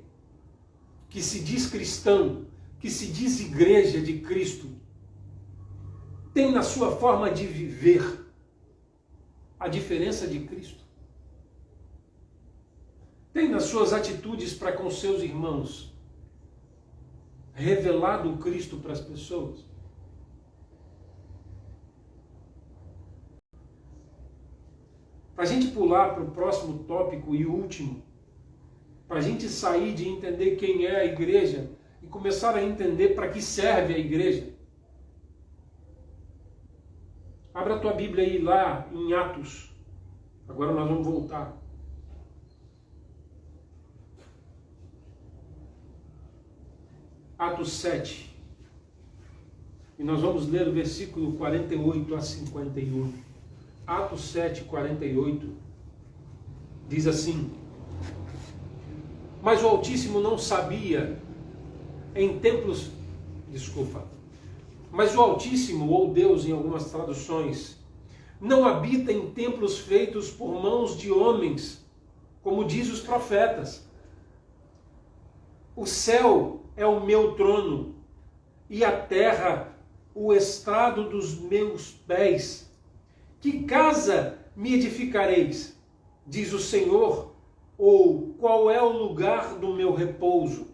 que se diz cristão, que se diz igreja de Cristo, tem na sua forma de viver a diferença de Cristo? Tem nas suas atitudes para com seus irmãos revelado o Cristo para as pessoas? Para a gente pular para o próximo tópico e último, para a gente sair de entender quem é a igreja e começar a entender para que serve a igreja. Abra a tua Bíblia aí lá em Atos. Agora nós vamos voltar. Atos 7. E nós vamos ler o versículo 48 a 51. Atos 7, 48. Diz assim: mas o Altíssimo não sabia em templos, desculpa, mas o Altíssimo, ou Deus em algumas traduções, não habita em templos feitos por mãos de homens, como diz os profetas. O céu é o meu trono, e a terra o estrado dos meus pés. Que casa me edificareis, diz o Senhor, ou qual é o lugar do meu repouso?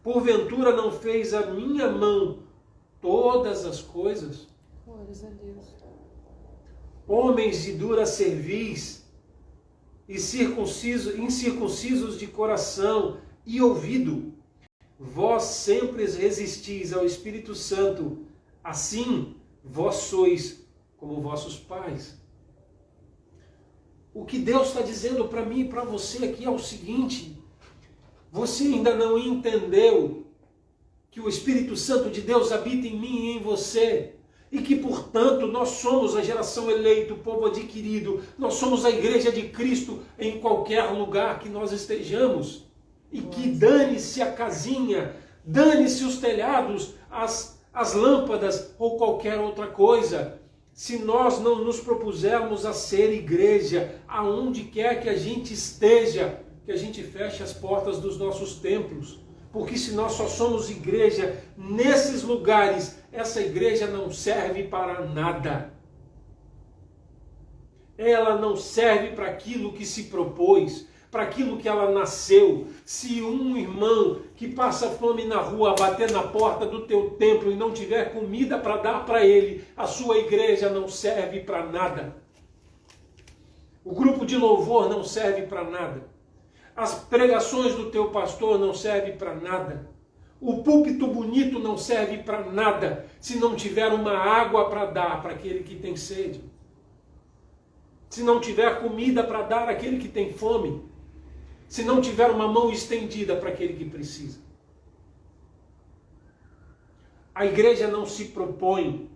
Porventura não fez a minha mão todas as coisas? Glórias a Deus. Homens de dura cerviz e incircuncisos de coração e ouvido, vós sempre resistis ao Espírito Santo, assim vós sois como vossos pais. O que Deus está dizendo para mim e para você aqui é o seguinte: você ainda não entendeu que o Espírito Santo de Deus habita em mim e em você, e que, portanto, nós somos a geração eleita, o povo adquirido, nós somos a igreja de Cristo em qualquer lugar que nós estejamos, e que dane-se a casinha, dane-se os telhados, as lâmpadas ou qualquer outra coisa, se nós não nos propusermos a ser igreja, aonde quer que a gente esteja, que a gente feche as portas dos nossos templos. Porque se nós só somos igreja nesses lugares, essa igreja não serve para nada. Ela não serve para aquilo que se propôs, para aquilo que ela nasceu. Se um irmão que passa fome na rua bater na porta do teu templo e não tiver comida para dar para ele, a sua igreja não serve para nada. O grupo de louvor não serve para nada. As pregações do teu pastor não servem para nada. O púlpito bonito não serve para nada se não tiver uma água para dar para aquele que tem sede. Se não tiver comida para dar àquele que tem fome. Se não tiver uma mão estendida para aquele que precisa. A igreja não se propõe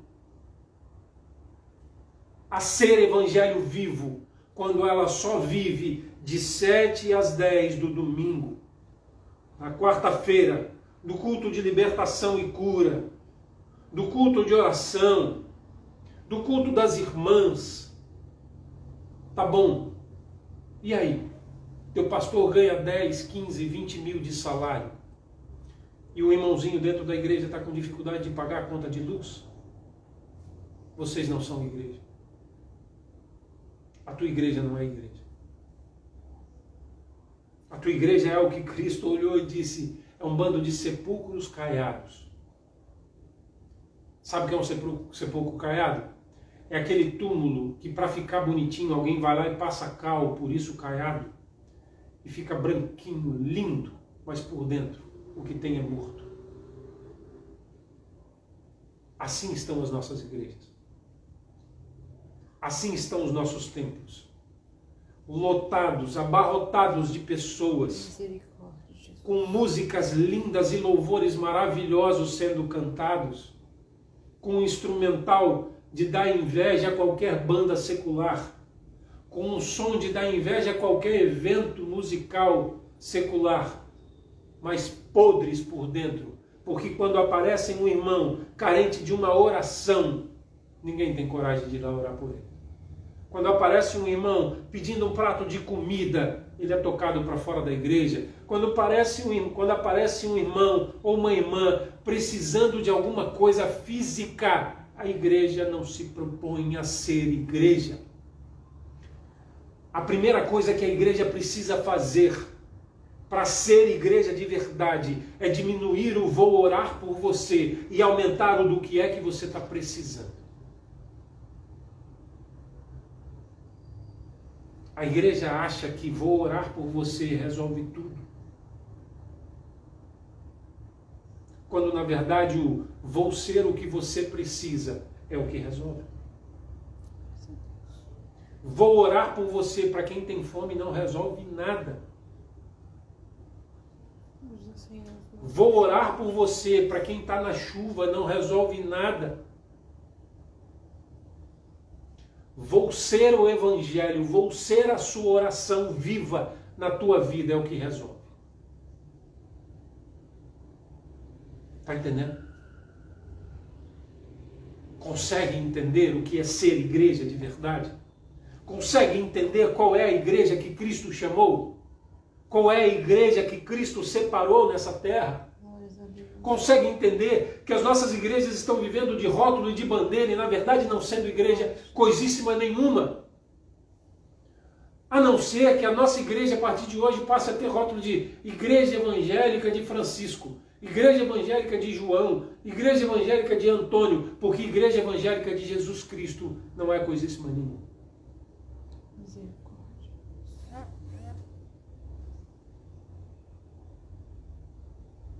a ser evangelho vivo quando ela só vive de 7 às 10 do domingo, na quarta-feira, do culto de libertação e cura, do culto de oração, do culto das irmãs. Tá bom. E aí? Teu pastor ganha 10, 15, 20 mil de salário e o irmãozinho dentro da igreja está com dificuldade de pagar a conta de luz? Vocês não são igreja. A tua igreja não é igreja. A tua igreja é o que Cristo olhou e disse, é um bando de sepulcros caiados. Sabe o que é um sepulcro caiado? É aquele túmulo que para ficar bonitinho alguém vai lá e passa cal, por isso caiado, e fica branquinho, lindo, mas por dentro o que tem é morto. Assim estão as nossas igrejas. Assim estão os nossos templos. Lotados, abarrotados de pessoas, com músicas lindas e louvores maravilhosos sendo cantados, com um instrumental de dar inveja a qualquer banda secular, com um som de dar inveja a qualquer evento musical secular, mas podres por dentro, porque quando aparece um irmão carente de uma oração, ninguém tem coragem de ir lá orar por ele. Quando aparece um irmão pedindo um prato de comida, ele é tocado para fora da igreja. Quando aparece um irmão ou uma irmã precisando de alguma coisa física, a igreja não se propõe a ser igreja. A primeira coisa que a igreja precisa fazer para ser igreja de verdade é diminuir o vou orar por você e aumentar o do que é que você está precisando. A igreja acha que vou orar por você resolve tudo. Quando na verdade o vou ser o que você precisa é o que resolve. Vou orar por você para quem tem fome não resolve nada. Vou orar por você para quem está na chuva não resolve nada. Vou ser o evangelho, vou ser a sua oração viva na tua vida, é o que resolve. Está entendendo? Consegue entender o que é ser igreja de verdade? Consegue entender qual é a igreja que Cristo chamou? Qual é a igreja que Cristo separou nessa terra? Consegue entender que as nossas igrejas estão vivendo de rótulo e de bandeira e na verdade não sendo igreja coisíssima nenhuma? A não ser que a nossa igreja a partir de hoje passe a ter rótulo de Igreja Evangélica de Francisco, Igreja Evangélica de João, Igreja Evangélica de Antônio, porque Igreja Evangélica de Jesus Cristo não é coisíssima nenhuma.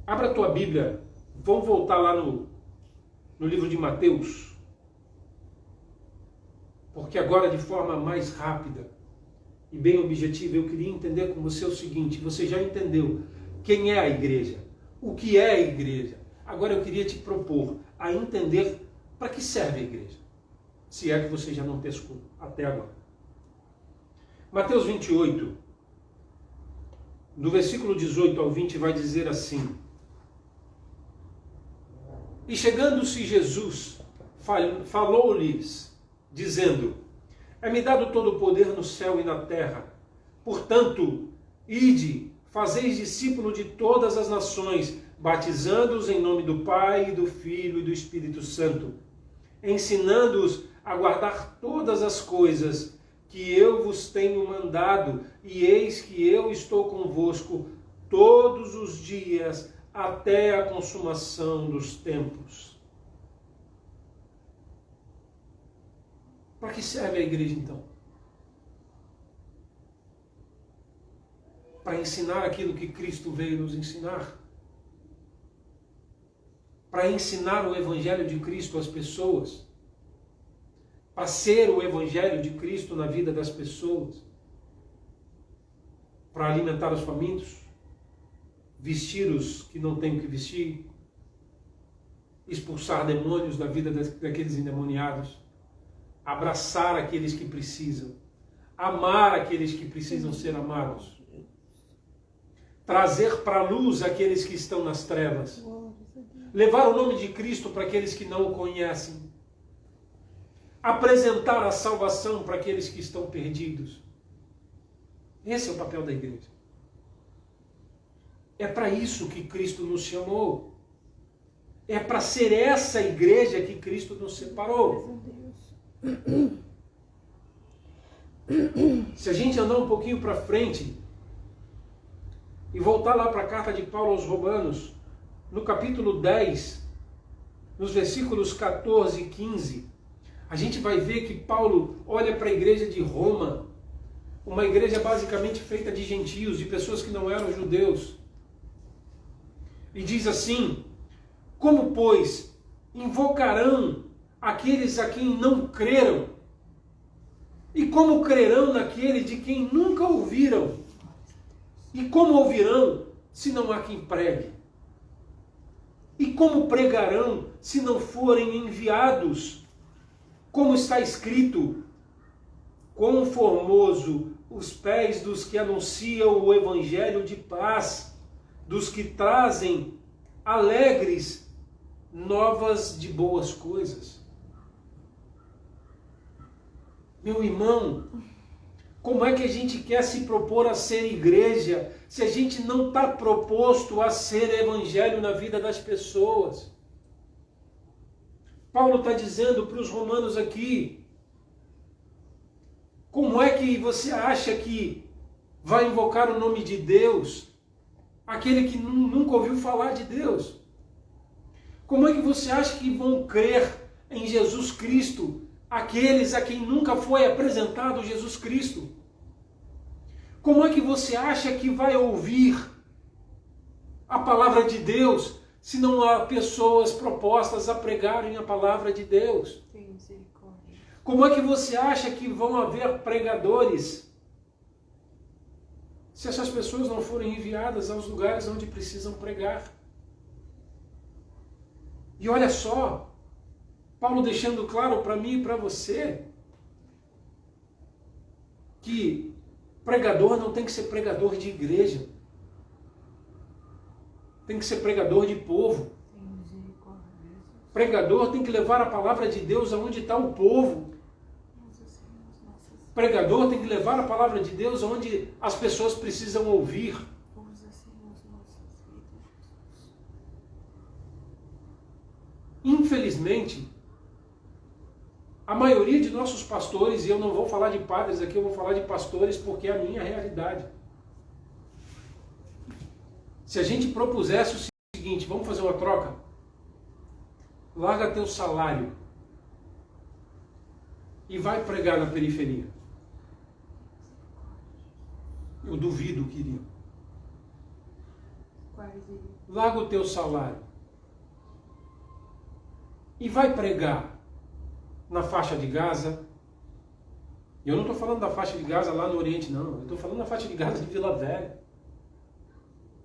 Abra a tua Bíblia, vamos voltar lá no livro de Mateus, porque agora de forma mais rápida e bem objetiva eu queria entender com você o seguinte: você já entendeu quem é a igreja, o que é a igreja, agora eu queria te propor a entender para que serve a igreja, se é que você já não pescou até agora. Mateus 28, do versículo 18 ao 20 vai dizer assim: E chegando-se Jesus, falou-lhes, dizendo: É-me dado todo o poder no céu e na terra. Portanto, ide, fazeis discípulo de todas as nações, batizando-os em nome do Pai, do Filho e do Espírito Santo, ensinando-os a guardar todas as coisas que eu vos tenho mandado, e eis que eu estou convosco todos os dias, até a consumação dos tempos. Para que serve a igreja então? Para ensinar aquilo que Cristo veio nos ensinar? Para ensinar o Evangelho de Cristo às pessoas? Para ser o Evangelho de Cristo na vida das pessoas? Para alimentar os famintos? Vestir os que não têm o que vestir, expulsar demônios da vida daqueles endemoniados, abraçar aqueles que precisam, amar aqueles que precisam ser amados, trazer para a luz aqueles que estão nas trevas, levar o nome de Cristo para aqueles que não o conhecem, apresentar a salvação para aqueles que estão perdidos. Esse é o papel da igreja. É para isso que Cristo nos chamou. É para ser essa igreja que Cristo nos separou. Se a gente andar um pouquinho para frente e voltar lá para a carta de Paulo aos Romanos, no capítulo 10, nos versículos 14 e 15, a gente vai ver que Paulo olha para a igreja de Roma, uma igreja basicamente feita de gentios, de pessoas que não eram judeus. E diz assim: Como, pois, invocarão aqueles a quem não creram? E como crerão naquele de quem nunca ouviram? E como ouvirão, se não há quem pregue? E como pregarão, se não forem enviados? Como está escrito: Quão formoso os pés dos que anunciam o evangelho de paz, dos que trazem alegres novas de boas coisas. Meu irmão, como é que a gente quer se propor a ser igreja se a gente não está proposto a ser evangelho na vida das pessoas? Paulo está dizendo para os romanos aqui: como é que você acha que vai invocar o nome de Deus aquele que nunca ouviu falar de Deus? Como é que você acha que vão crer em Jesus Cristo aqueles a quem nunca foi apresentado Jesus Cristo? Como é que você acha que vai ouvir a palavra de Deus se não há pessoas propostas a pregarem a palavra de Deus? Como é que você acha que vão haver pregadores se essas pessoas não forem enviadas aos lugares onde precisam pregar? E olha só, Paulo deixando claro para mim e para você que pregador não tem que ser pregador de igreja, tem que ser pregador de povo. Pregador tem que levar a palavra de Deus aonde está o povo. Pregador tem que levar a palavra de Deus aonde as pessoas precisam ouvir. Infelizmente, a maioria de nossos pastores, e eu não vou falar de padres aqui, eu vou falar de pastores porque é a minha realidade. Se a gente propusesse o seguinte, vamos fazer uma troca? Larga teu salário e vai pregar na periferia. Eu duvido que iriam. Larga o teu salário e vai pregar na faixa de Gaza. Eu não estou falando da faixa de Gaza lá no Oriente, não. Eu estou falando da faixa de Gaza de Vila Velha.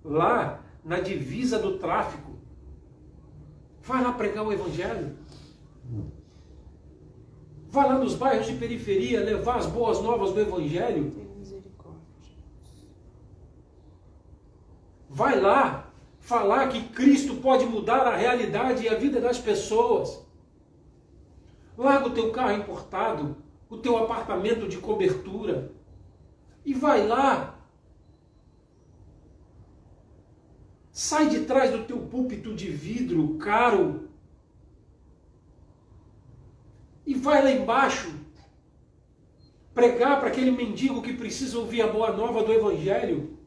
Lá na divisa do tráfico. Vai lá pregar o Evangelho. Vai lá nos bairros de periferia levar as boas novas do Evangelho. Vai lá falar que Cristo pode mudar a realidade e a vida das pessoas. Larga o teu carro importado, o teu apartamento de cobertura e vai lá. Sai de trás do teu púlpito de vidro caro e vai lá embaixo pregar para aquele mendigo que precisa ouvir a boa nova do Evangelho.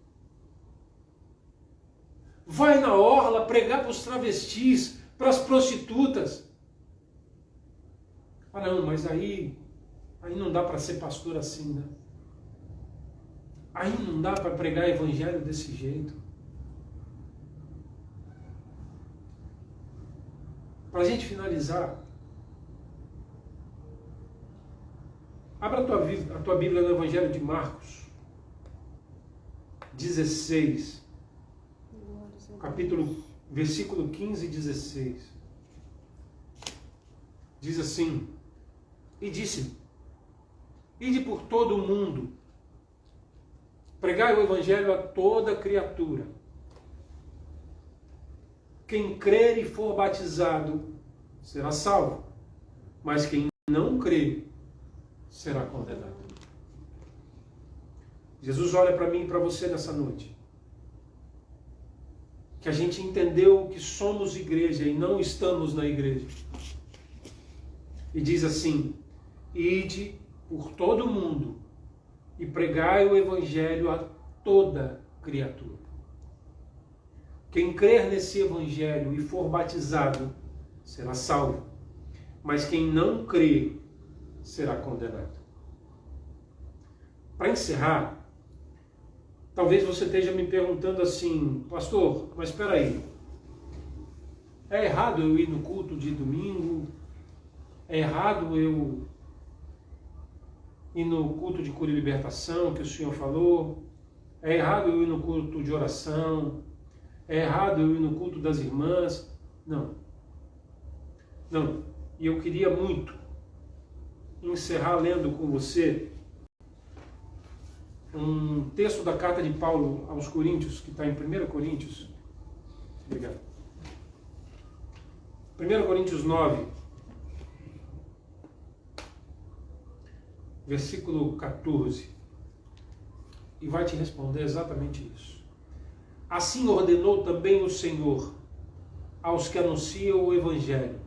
Vai na orla pregar para os travestis, para as prostitutas. Ah não, mas aí não dá para ser pastor assim, né? Aí não dá para pregar Evangelho desse jeito. Para a gente finalizar, abra a tua Bíblia no Evangelho de Marcos, 16, versículo 15 e 16. Diz assim, e disse, ide por todo o mundo, pregai o Evangelho a toda criatura. Quem crer e for batizado será salvo, mas quem não crer será condenado. Jesus olha para mim e para você nessa noite. Que a gente entendeu que somos igreja e não estamos na igreja. E diz assim, ide por todo o mundo e pregai o Evangelho a toda criatura. Quem crer nesse Evangelho e for batizado será salvo, mas quem não crer será condenado. Para encerrar, talvez você esteja me perguntando assim, pastor, mas espera aí, é errado eu ir no culto de domingo? É errado eu ir no culto de cura e libertação que o Senhor falou? É errado eu ir no culto de oração? É errado eu ir no culto das irmãs? Não. Não. E eu queria muito encerrar lendo com você um texto da carta de Paulo aos Coríntios, que está em 1 Coríntios. Obrigado. 1 Coríntios 9, versículo 14. E vai te responder exatamente isso. Assim ordenou também o Senhor aos que anunciam o Evangelho,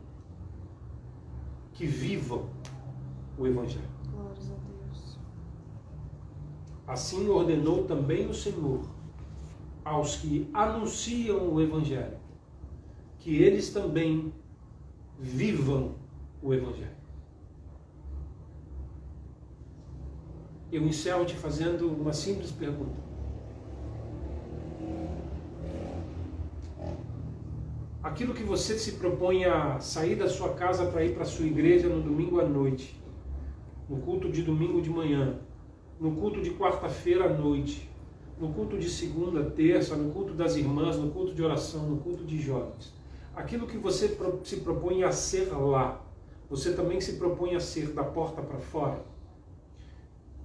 que vivam o Evangelho. Glórias a Deus. Assim ordenou também o Senhor aos que anunciam o Evangelho, que eles também vivam o Evangelho. Eu encerro te fazendo uma simples pergunta. Aquilo que você se propõe a sair da sua casa para ir para a sua igreja no domingo à noite, no culto de domingo de manhã, no culto de quarta-feira à noite, no culto de segunda, terça, no culto das irmãs, no culto de oração, no culto de jovens. Aquilo que você se propõe a ser lá, você também se propõe a ser da porta para fora.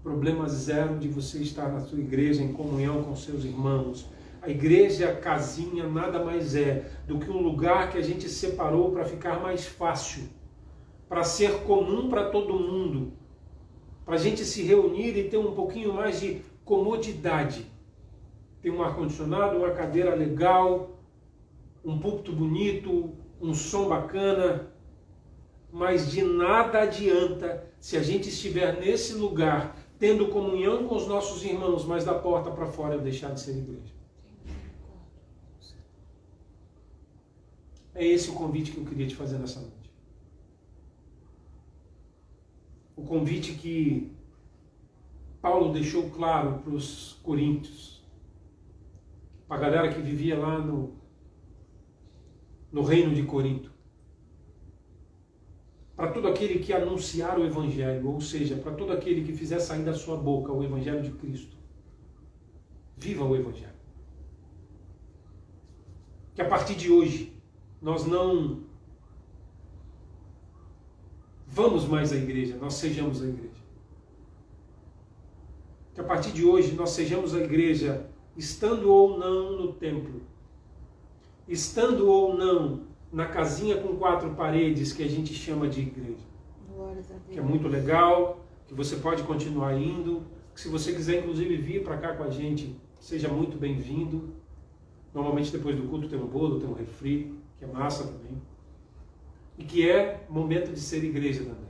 Problema zero de você estar na sua igreja em comunhão com seus irmãos, A igreja casinha nada mais é do que um lugar que a gente separou para ficar mais fácil, para ser comum para todo mundo, para a gente se reunir e ter um pouquinho mais de comodidade. Tem um ar-condicionado, uma cadeira legal, um púlpito bonito, um som bacana, mas de nada adianta se a gente estiver nesse lugar, tendo comunhão com os nossos irmãos, mas da porta para fora eu deixar de ser igreja. É esse o convite que eu queria te fazer nessa noite. O convite que Paulo deixou claro para os coríntios, para a galera que vivia lá no reino de Corinto, para todo aquele que anunciar o Evangelho, ou seja, para todo aquele que fizer sair da sua boca o Evangelho de Cristo. Viva o Evangelho. Que a partir de hoje nós não vamos mais à igreja, nós sejamos a igreja. Que a partir de hoje nós sejamos a igreja, estando ou não no templo, estando ou não na casinha com 4 paredes que a gente chama de igreja. Que é muito legal, que você pode continuar indo, que se você quiser inclusive vir para cá com a gente, seja muito bem-vindo. Normalmente depois do culto tem um bolo, tem um refri, que é massa também. E que é momento de ser igreja também.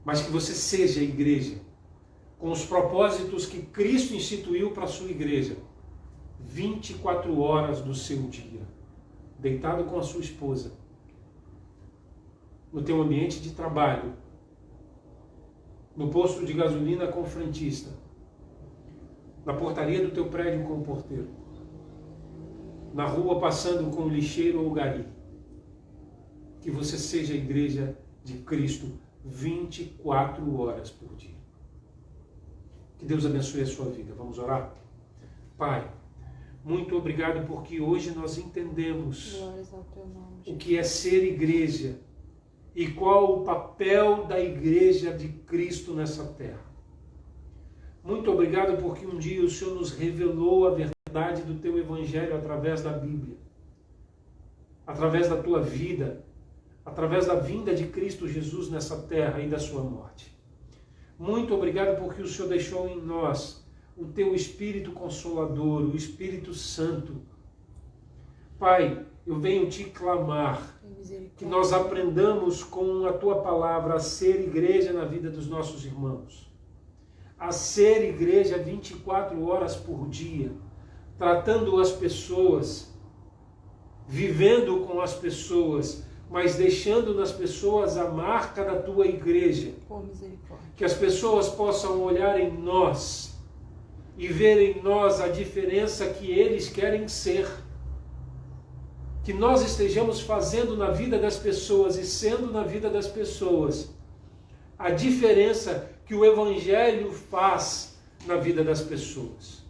Mas que você seja igreja, com os propósitos que Cristo instituiu para a sua igreja, 24 horas do seu dia, deitado com a sua esposa, no teu ambiente de trabalho, no posto de gasolina com o frentista, na portaria do teu prédio com o porteiro, na rua passando com o lixeiro ou o gari. Que você seja a igreja de Cristo 24 horas por dia. Que Deus abençoe a sua vida. Vamos orar? Pai, muito obrigado porque hoje nós entendemos o que é ser igreja e qual o papel da igreja de Cristo nessa terra. Muito obrigado porque um dia o Senhor nos revelou a verdade do teu Evangelho através da Bíblia, através da tua vida, através da vinda de Cristo Jesus nessa terra e da sua morte. Muito obrigado porque o Senhor deixou em nós o teu Espírito Consolador, o Espírito Santo. Pai, eu venho te clamar que nós aprendamos com a tua palavra a ser igreja na vida dos nossos irmãos, a ser igreja 24 horas por dia, tratando as pessoas, vivendo com as pessoas, mas deixando nas pessoas a marca da tua igreja. Que as pessoas possam olhar em nós e ver em nós a diferença que eles querem ser. Que nós estejamos fazendo na vida das pessoas e sendo na vida das pessoas a diferença que o Evangelho faz na vida das pessoas.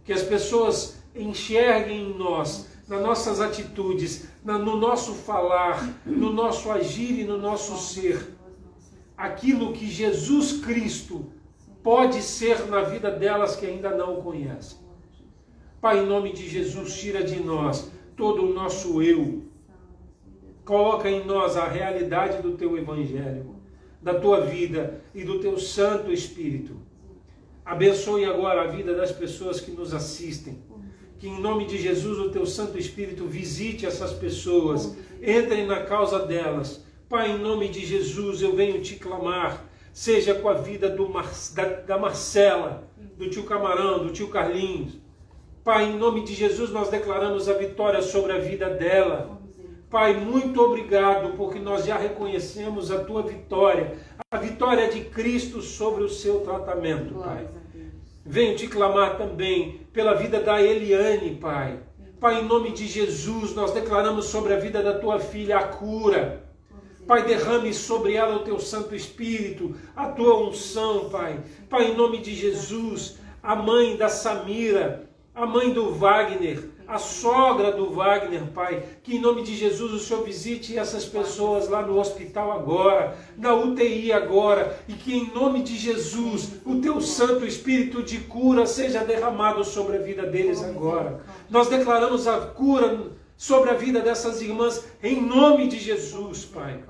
Que as pessoas enxerguem em nós, nas nossas atitudes, no nosso falar, no nosso agir e no nosso ser, aquilo que Jesus Cristo pode ser na vida delas que ainda não o conhecem. Pai, em nome de Jesus, tira de nós todo o nosso eu. Coloca em nós a realidade do teu Evangelho, da tua vida e do teu Santo Espírito. Abençoe agora a vida das pessoas que nos assistem. Que em nome de Jesus o teu Santo Espírito visite essas pessoas, entre na causa delas. Pai, em nome de Jesus eu venho te clamar, seja com a vida da Marcela, do tio Camarão, do tio Carlinhos. Pai, em nome de Jesus nós declaramos a vitória sobre a vida dela. Pai, muito obrigado, porque nós já reconhecemos a tua vitória, a vitória de Cristo sobre o seu tratamento, Pai. Venho te clamar também pela vida da Eliane, Pai. Pai, em nome de Jesus, nós declaramos sobre a vida da tua filha a cura. Pai, derrame sobre ela o teu Santo Espírito, a tua unção, Pai. Pai, em nome de Jesus, a mãe da Samira, a mãe do Wagner, a sogra do Wagner, Pai, que em nome de Jesus o Senhor visite essas pessoas lá no hospital agora, na UTI agora, e que em nome de Jesus o Teu Santo Espírito de cura seja derramado sobre a vida deles agora. Nós declaramos a cura sobre a vida dessas irmãs em nome de Jesus, Pai.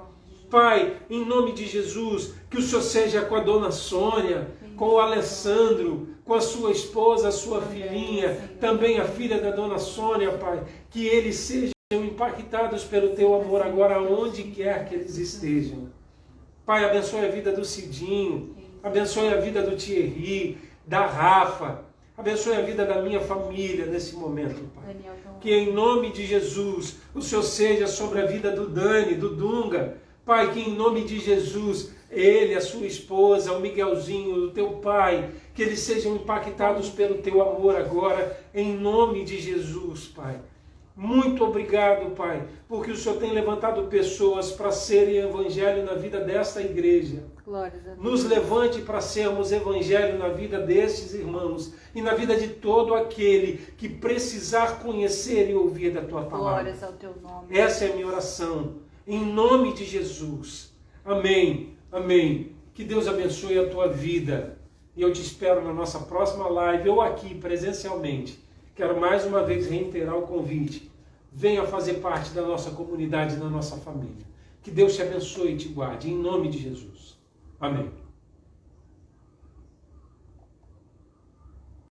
Pai, em nome de Jesus, que o Senhor seja com a dona Sônia, com o Alessandro, com a sua esposa, a sua filhinha, também a filha da dona Sônia, Pai, que eles sejam impactados pelo Teu amor agora, onde quer que eles estejam. Pai, abençoe a vida do Cidinho, abençoe a vida do Thierry, da Rafa, abençoe a vida da minha família nesse momento, Pai. Que em nome de Jesus o Senhor seja sobre a vida do Dani, do Dunga. Pai, que em nome de Jesus, ele, a sua esposa, o Miguelzinho, o teu pai, que eles sejam impactados pelo teu amor agora, em nome de Jesus, Pai. Muito obrigado, Pai, porque o Senhor tem levantado pessoas para serem evangelho na vida desta igreja. Nos levante para sermos evangelho na vida destes irmãos e na vida de todo aquele que precisar conhecer e ouvir da Tua palavra. Glórias ao Teu nome. Essa é a minha oração, em nome de Jesus. Amém, amém. Que Deus abençoe a tua vida. E eu te espero na nossa próxima live, ou aqui presencialmente. Quero mais uma vez reiterar o convite. Venha fazer parte da nossa comunidade, da nossa família. Que Deus te abençoe e te guarde, em nome de Jesus. Amém.